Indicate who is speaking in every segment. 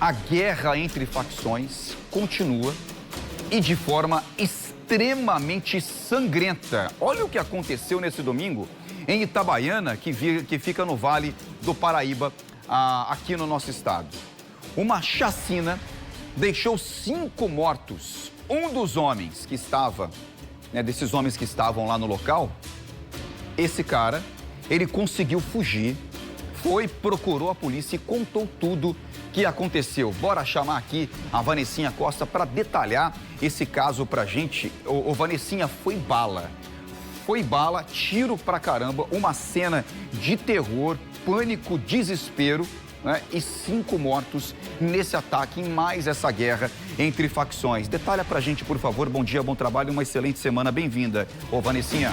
Speaker 1: A guerra entre facções continua e de forma extremamente sangrenta. Olha o que aconteceu nesse domingo em Itabaiana, que fica no Vale do Paraíba, aqui no nosso estado. Uma chacina deixou 5 mortos. Um dos homens que estava, desses homens que estavam lá no local, esse cara, ele conseguiu fugir, procurou a polícia e contou tudo que aconteceu. Bora chamar aqui a Vanessinha Costa para detalhar esse caso pra gente. Ô, Vanessinha, foi bala, tiro pra caramba, uma cena de terror, pânico, desespero, né? E 5 mortos nesse ataque, em mais essa guerra entre facções. Detalha pra gente, por favor. Bom dia, bom trabalho, uma excelente semana, bem-vinda. Ô, Vanessinha.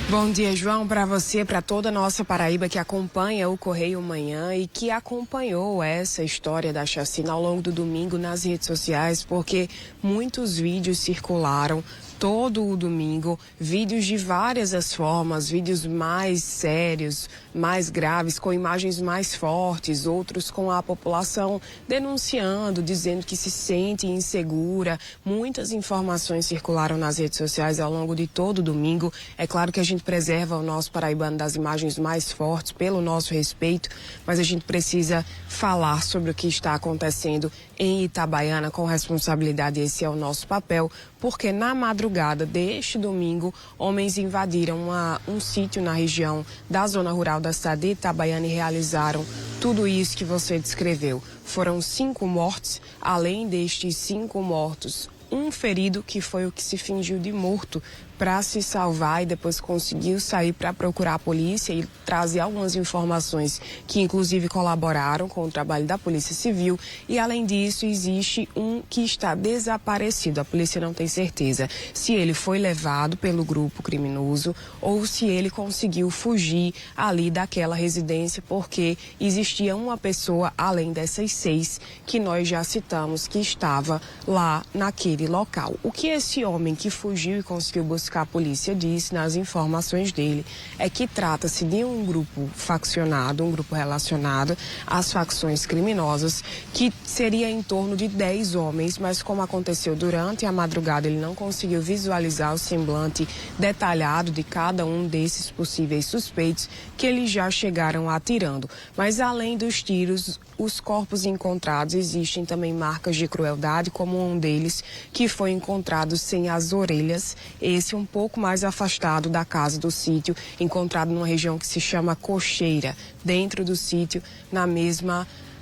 Speaker 2: Bom dia, João, para você, para toda a nossa Paraíba que acompanha o Correio Manhã e que acompanhou essa história da chacina ao longo do domingo nas redes sociais, porque muitos vídeos circularam todo o domingo, vídeos de várias as formas, vídeos mais sérios, mais graves, com imagens mais fortes, outros com a população denunciando, dizendo que se sente insegura. Muitas informações circularam nas redes sociais ao longo de todo o domingo. É claro que a gente preserva o nosso paraibano das imagens mais fortes pelo nosso respeito, mas a gente precisa falar sobre o que está acontecendo em Itabaiana com responsabilidade. Esse é o nosso papel, porque na madrugada deste domingo, homens invadiram um sítio na região da zona rural da cidade de Itabaiana e realizaram tudo isso que você descreveu. Foram 5 mortes, além destes 5 mortos, um ferido que foi o que se fingiu de morto para se salvar e depois conseguiu sair para procurar a polícia e trazer algumas informações que inclusive colaboraram com o trabalho da Polícia Civil. E além disso, existe um que está desaparecido. A polícia não tem certeza se ele foi levado pelo grupo criminoso ou se ele conseguiu fugir ali daquela residência, porque existia uma pessoa além dessas 6 que nós já citamos que estava lá naquele local. O que esse homem que fugiu e conseguiu buscar a polícia disse nas informações dele é que trata-se de um grupo faccionado, um grupo relacionado às facções criminosas, que seria em torno de 10 homens, mas como aconteceu durante a madrugada, ele não conseguiu visualizar o semblante detalhado de cada um desses possíveis suspeitos, que eles já chegaram atirando. Mas além dos tiros, os corpos encontrados, existem também marcas de crueldade, como um deles que foi encontrado sem as orelhas, esse um pouco mais afastado da casa do sítio, encontrado numa região que se chama Cocheira, dentro do sítio,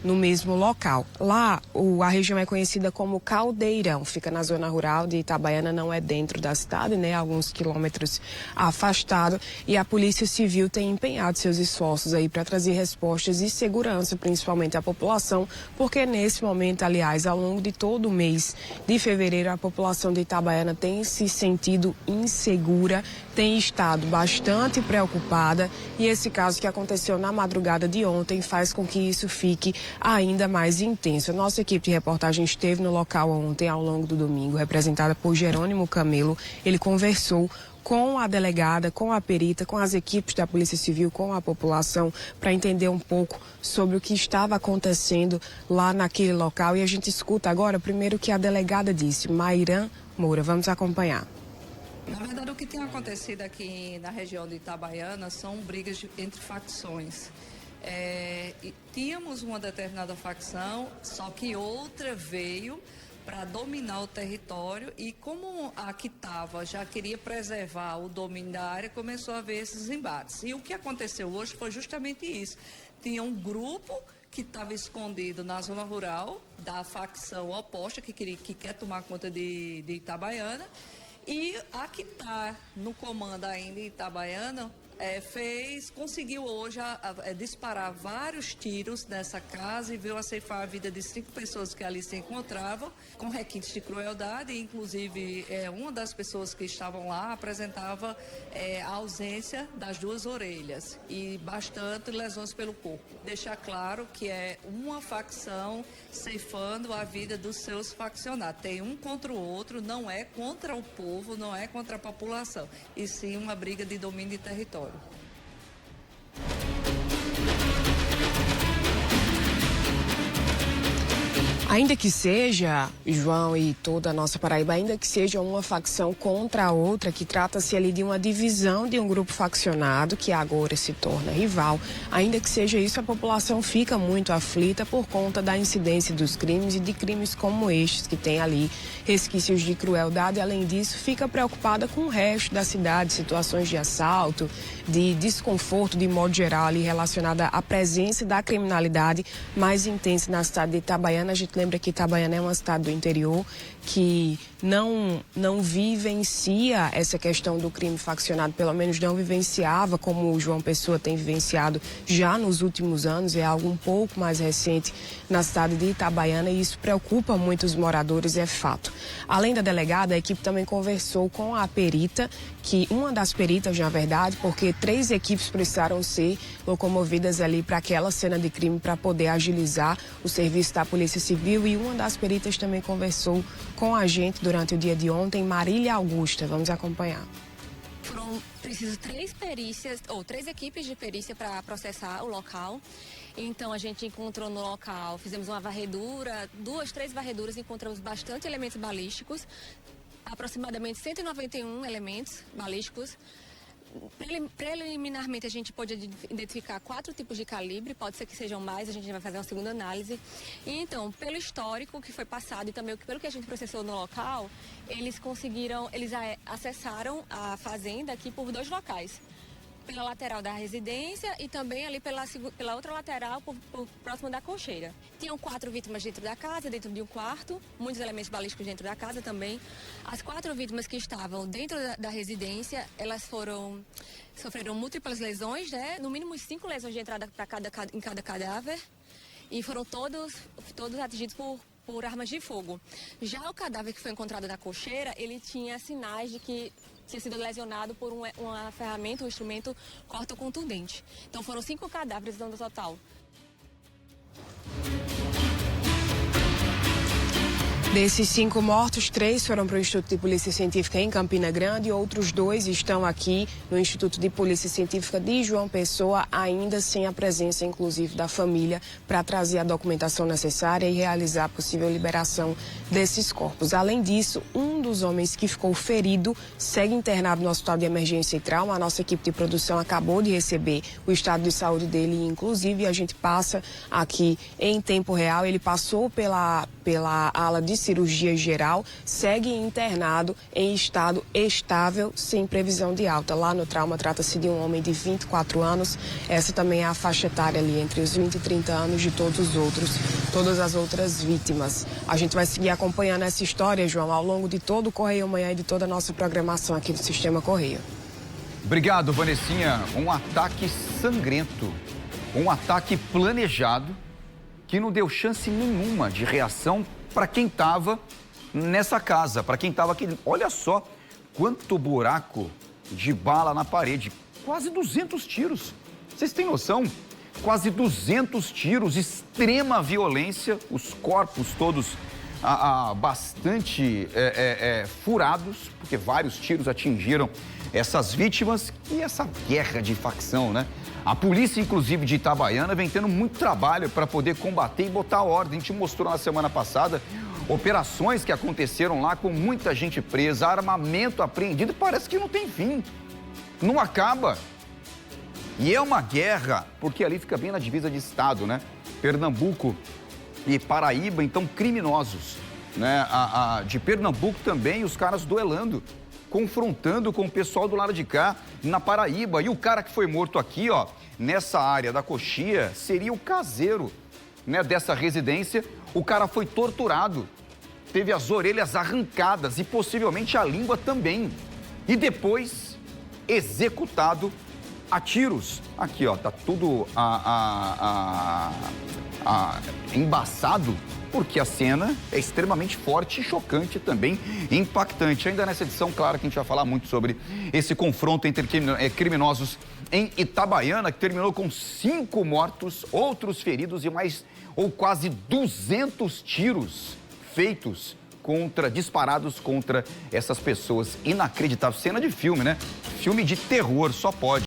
Speaker 2: no mesmo local. Lá, a região é conhecida como Caldeirão, fica na zona rural de Itabaiana, não é dentro da cidade, alguns quilômetros afastado, e a Polícia Civil tem empenhado seus esforços aí para trazer respostas e segurança, principalmente à população, porque nesse momento, aliás, ao longo de todo o mês de fevereiro, a população de Itabaiana tem se sentido insegura, tem estado bastante preocupada, e esse caso que aconteceu na madrugada de ontem faz com que isso fique ainda mais intenso. A nossa equipe de reportagem esteve no local ontem, ao longo do domingo, representada por Jerônimo Camelo. Ele conversou com a delegada, com a perita, com as equipes da Polícia Civil, com a população, para entender um pouco sobre o que estava acontecendo lá naquele local. E a gente escuta agora, primeiro, o que a delegada disse. Mairã Moura, vamos acompanhar.
Speaker 3: Na verdade, o que tem acontecido aqui na região de Itabaiana são brigas entre facções. Tínhamos uma determinada facção, só que outra veio para dominar o território e como a que estava já queria preservar o domínio da área, começou a haver esses embates. E o que aconteceu hoje foi justamente isso. Tinha um grupo que estava escondido na zona rural da facção oposta, que quer tomar conta de Itabaiana, e a que está no comando ainda em Itabaiana conseguiu hoje disparar vários tiros nessa casa e veio a ceifar a vida de 5 pessoas que ali se encontravam, com requintes de crueldade. Inclusive, uma das pessoas que estavam lá apresentava a ausência das 2 orelhas e bastante lesões pelo corpo. Deixar claro que é uma facção ceifando a vida dos seus faccionados. Tem um contra o outro, não é contra o povo, não é contra a população, e sim uma briga de domínio de território.
Speaker 2: Ainda que seja, João e toda a nossa Paraíba, ainda que seja uma facção contra a outra, que trata-se ali de uma divisão de um grupo faccionado que agora se torna rival, ainda que seja isso, a população fica muito aflita por conta da incidência dos crimes e de crimes como estes, que tem ali resquícios de crueldade. Além disso, fica preocupada com o resto da cidade, situações de assalto, de desconforto de modo geral ali relacionada à presença da criminalidade mais intensa na cidade de Itabaiana. A gente lembra que Itabaiana é uma cidade do interior que não vivencia essa questão do crime faccionado, pelo menos não vivenciava como o João Pessoa tem vivenciado já nos últimos anos, é algo um pouco mais recente na cidade de Itabaiana e isso preocupa muito os moradores, é fato. Além da delegada, a equipe também conversou com a perita, que uma das peritas, na verdade, porque 3 equipes precisaram ser locomovidas ali para aquela cena de crime para poder agilizar o serviço da Polícia Civil, e uma das peritas também conversou com a gente durante o dia de ontem, Marília Augusta. Vamos acompanhar.
Speaker 4: Foram preciso 3 perícias, ou 3 equipes de perícia para processar o local. Então a gente encontrou no local, fizemos uma varredura, 2, 3 varreduras, encontramos bastante elementos balísticos, aproximadamente 191 elementos balísticos. Preliminarmente a gente pode identificar 4 tipos de calibre, pode ser que sejam mais, a gente vai fazer uma segunda análise. E então, pelo histórico que foi passado e também pelo que a gente processou no local, eles acessaram a fazenda aqui por 2 locais. Pela lateral da residência e também ali pela outra lateral, próximo da cocheira. Tinham 4 vítimas dentro da casa, dentro de um quarto, muitos elementos balísticos dentro da casa também. As 4 vítimas que estavam dentro da residência, elas sofreram múltiplas lesões, né? No mínimo 5 lesões de entrada em cada cadáver. E foram todos atingidos por armas de fogo. Já o cadáver que foi encontrado na cocheira, ele tinha sinais de que tinha sido lesionado por uma ferramenta, um instrumento cortocontundente. Então foram 5 cadáveres no total.
Speaker 2: Desses 5 mortos, 3 foram para o Instituto de Polícia Científica em Campina Grande e outros 2 estão aqui no Instituto de Polícia Científica de João Pessoa, ainda sem a presença, inclusive, da família para trazer a documentação necessária e realizar a possível liberação desses corpos. Além disso, um dos homens que ficou ferido segue internado no Hospital de Emergência e Trauma. A nossa equipe de produção acabou de receber o estado de saúde dele e, inclusive, a gente passa aqui em tempo real. Ele passou pela ala de cirurgia geral, segue internado em estado estável, sem previsão de alta. Lá no trauma trata-se de um homem de 24 anos. Essa também é a faixa etária ali entre os 20 e 30 anos de todas as outras vítimas. A gente vai seguir acompanhando essa história, João, ao longo de todo o Correio Amanhã e de toda a nossa programação aqui do Sistema Correio.
Speaker 1: Obrigado, Vanessinha. Um ataque sangrento, um ataque planejado que não deu chance nenhuma de reação para quem estava nessa casa, para quem estava aqui. Olha só quanto buraco de bala na parede, quase 200 tiros. Vocês têm noção? Quase 200 tiros, extrema violência, os corpos todos bastante furados, porque vários tiros atingiram essas vítimas e essa guerra de facção, né? A polícia, inclusive, de Itabaiana vem tendo muito trabalho para poder combater e botar ordem. A gente mostrou na semana passada operações que aconteceram lá com muita gente presa, armamento apreendido, parece que não tem fim, não acaba. E é uma guerra, porque ali fica bem na divisa de estado, né? Pernambuco e Paraíba, então criminosos, né? De Pernambuco também, os caras duelando, confrontando com o pessoal do lado de cá, na Paraíba. E o cara que foi morto aqui, ó, nessa área da coxia, seria o caseiro, né, dessa residência. O cara foi torturado, teve as orelhas arrancadas e possivelmente a língua também. E depois, executado a tiros. Aqui, ó, tá tudo embaçado, porque a cena é extremamente forte, chocante também, impactante. Ainda nessa edição, claro que a gente vai falar muito sobre esse confronto entre criminosos em Itabaiana, que terminou com 5 mortos, outros feridos e mais, ou quase 200 tiros feitos disparados contra essas pessoas. Inacreditável. Cena de filme, né? Filme de terror, só pode.